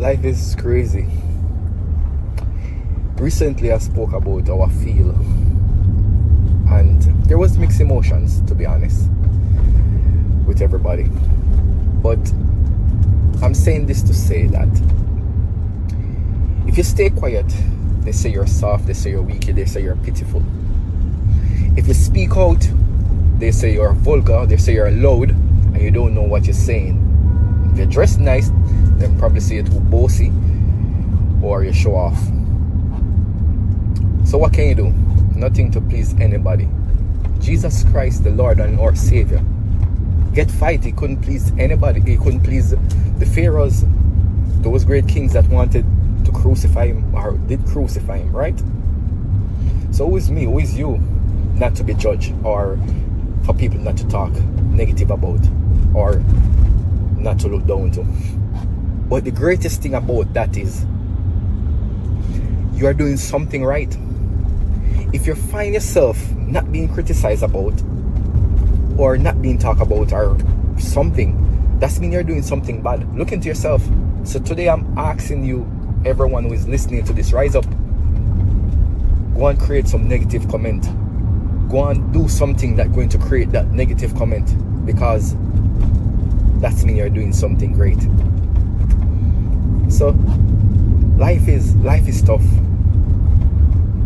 Life is crazy. Recently I spoke about our feel, and there was mixed emotions, to be honest, with everybody. But I'm saying this to say that if you stay quiet, they say you're soft, they say you're weak, they say you're pitiful. If you speak out, they say you're vulgar, they say you're loud, and you don't know what you're saying. If you dress nice, they probably say you're too bossy or you show off. So what can you do? Nothing to please anybody. Jesus Christ, the Lord and our Savior, get fight. He couldn't please anybody. He couldn't please the pharaohs, those great kings that wanted to crucify him or did crucify him, right? So who is me, who is you not to be judged, or for people not to talk negative about, or not to look down to? But the greatest thing about that is you are doing something right. If you find yourself not being criticized about or not being talked about or something, that's mean you're doing something bad. Look into yourself. So today I'm asking you, everyone who is listening to this, rise up. Go and create some negative comment. Go and do something that's going to create that negative comment, because that's mean you're doing something great. So life is tough.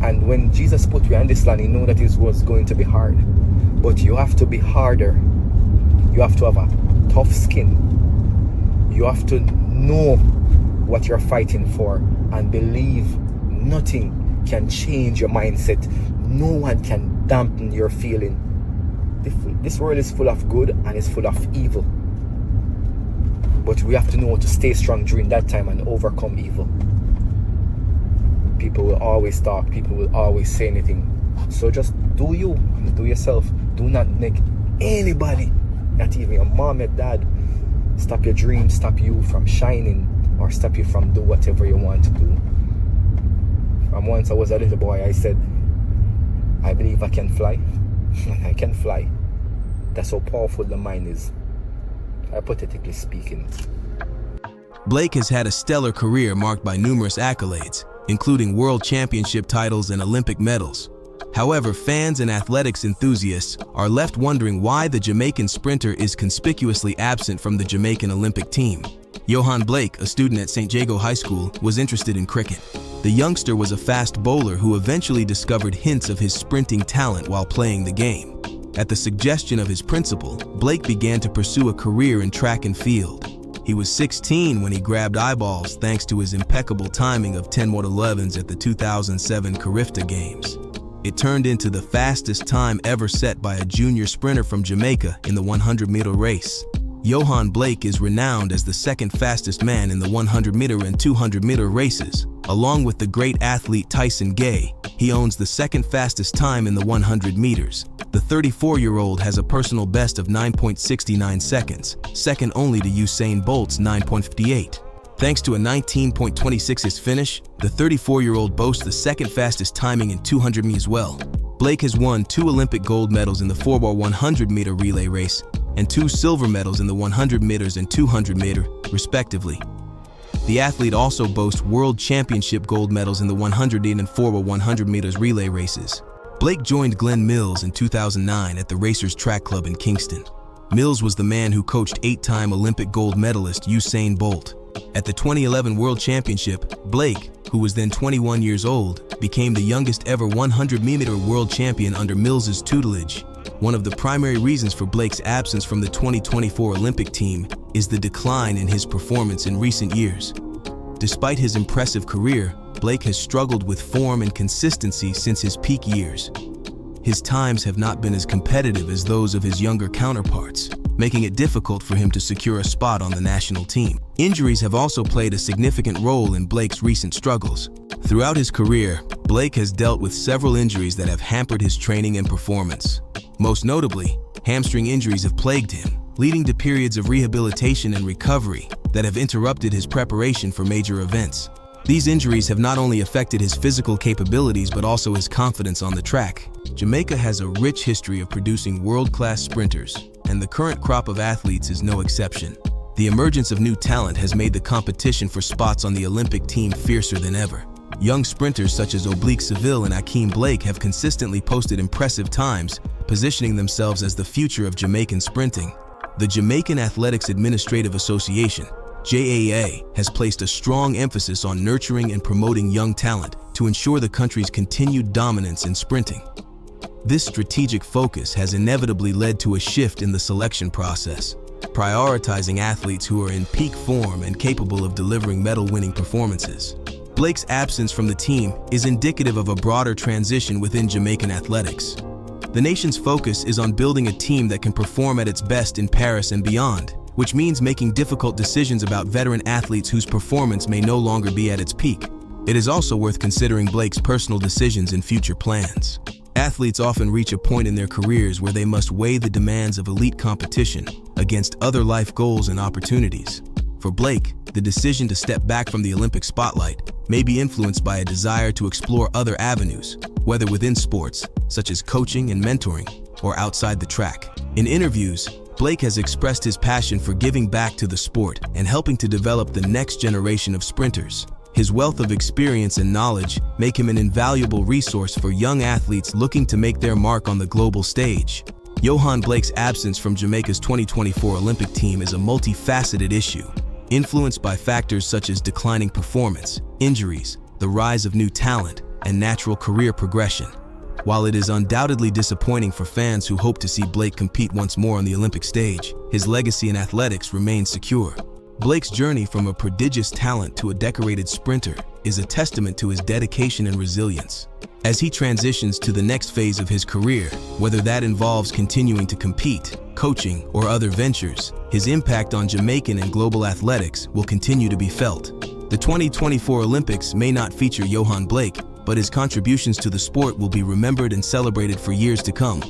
And when Jesus put you on this land, he knew that it was going to be hard. But you have to be harder. You have to have a tough skin. You have to know what you're fighting for and believe nothing can change your mindset. No one can dampen your feeling. This world is full of good and it's full of evil. But we have to know how to stay strong during that time and overcome evil. People will always talk, people will always say anything. So just do you and do yourself. Do not make anybody, not even your mom, your dad, stop your dreams, stop you from shining, or stop you from do whatever you want to do. From once I was a little boy, I said, I believe I can fly. And I can fly. That's how powerful the mind is, hypothetically speaking. Blake has had a stellar career marked by numerous accolades, including world championship titles and Olympic medals. However, fans and athletics enthusiasts are left wondering why the Jamaican sprinter is conspicuously absent from the Jamaican Olympic team. Yohan Blake, a student at St. Jago High School, was interested in cricket. The youngster was a fast bowler who eventually discovered hints of his sprinting talent while playing the game. At the suggestion of his principal, Blake began to pursue a career in track and field. He was 16 when he grabbed eyeballs thanks to his impeccable timing of 10.11s at the 2007 Carifta Games. It turned into the fastest time ever set by a junior sprinter from Jamaica in the 100-meter race. Yohan Blake is renowned as the second fastest man in the 100-meter and 200-meter races. Along with the great athlete Tyson Gay, he owns the second fastest time in the 100 meters. The 34-year-old has a personal best of 9.69 seconds, second only to Usain Bolt's 9.58. Thanks to a 19.26 finish, the 34-year-old boasts the second fastest timing in 200 meters as well. Blake has won 2 Olympic gold medals in the 4x100-meter relay race and 2 silver medals in the 100 meters and 200 meter, respectively. The athlete also boasts world championship gold medals in the 100 and 4x100 meters relay races. Blake joined Glenn Mills in 2009 at the Racers Track Club in Kingston. Mills was the man who coached 8-time Olympic gold medalist Usain Bolt. At the 2011 World Championship, Blake, who was then 21 years old, became the youngest ever 100-meter world champion under Mills's tutelage. One of the primary reasons for Blake's absence from the 2024 Olympic team is the decline in his performance in recent years. Despite his impressive career, Blake has struggled with form and consistency since his peak years. His times have not been as competitive as those of his younger counterparts, making it difficult for him to secure a spot on the national team. Injuries have also played a significant role in Blake's recent struggles. Throughout his career, Blake has dealt with several injuries that have hampered his training and performance. Most notably, hamstring injuries have plagued him, leading to periods of rehabilitation and recovery that have interrupted his preparation for major events. These injuries have not only affected his physical capabilities but also his confidence on the track. Jamaica has a rich history of producing world-class sprinters, and the current crop of athletes is no exception. The emergence of new talent has made the competition for spots on the Olympic team fiercer than ever. Young sprinters such as Oblique Seville and Akeem Blake have consistently posted impressive times, positioning themselves as the future of Jamaican sprinting. The Jamaican Athletics Administrative Association, JAA, has placed a strong emphasis on nurturing and promoting young talent to ensure the country's continued dominance in sprinting. This strategic focus has inevitably led to a shift in the selection process, prioritizing athletes who are in peak form and capable of delivering medal-winning performances. Blake's absence from the team is indicative of a broader transition within Jamaican athletics. The nation's focus is on building a team that can perform at its best in Paris and beyond, which means making difficult decisions about veteran athletes whose performance may no longer be at its peak. It is also worth considering Blake's personal decisions and future plans. Athletes often reach a point in their careers where they must weigh the demands of elite competition against other life goals and opportunities. For Blake, the decision to step back from the Olympic spotlight may be influenced by a desire to explore other avenues, whether within sports, such as coaching and mentoring, or outside the track. In interviews, Blake has expressed his passion for giving back to the sport and helping to develop the next generation of sprinters. His wealth of experience and knowledge make him an invaluable resource for young athletes looking to make their mark on the global stage. Yohan Blake's absence from Jamaica's 2024 Olympic team is a multifaceted issue, influenced by factors such as declining performance, injuries, the rise of new talent, and natural career progression. While it is undoubtedly disappointing for fans who hope to see Blake compete once more on the Olympic stage, his legacy in athletics remains secure. Blake's journey from a prodigious talent to a decorated sprinter is a testament to his dedication and resilience. As he transitions to the next phase of his career, whether that involves continuing to compete, coaching, or other ventures, his impact on Jamaican and global athletics will continue to be felt. The 2024 Olympics may not feature Yohan Blake, but his contributions to the sport will be remembered and celebrated for years to come.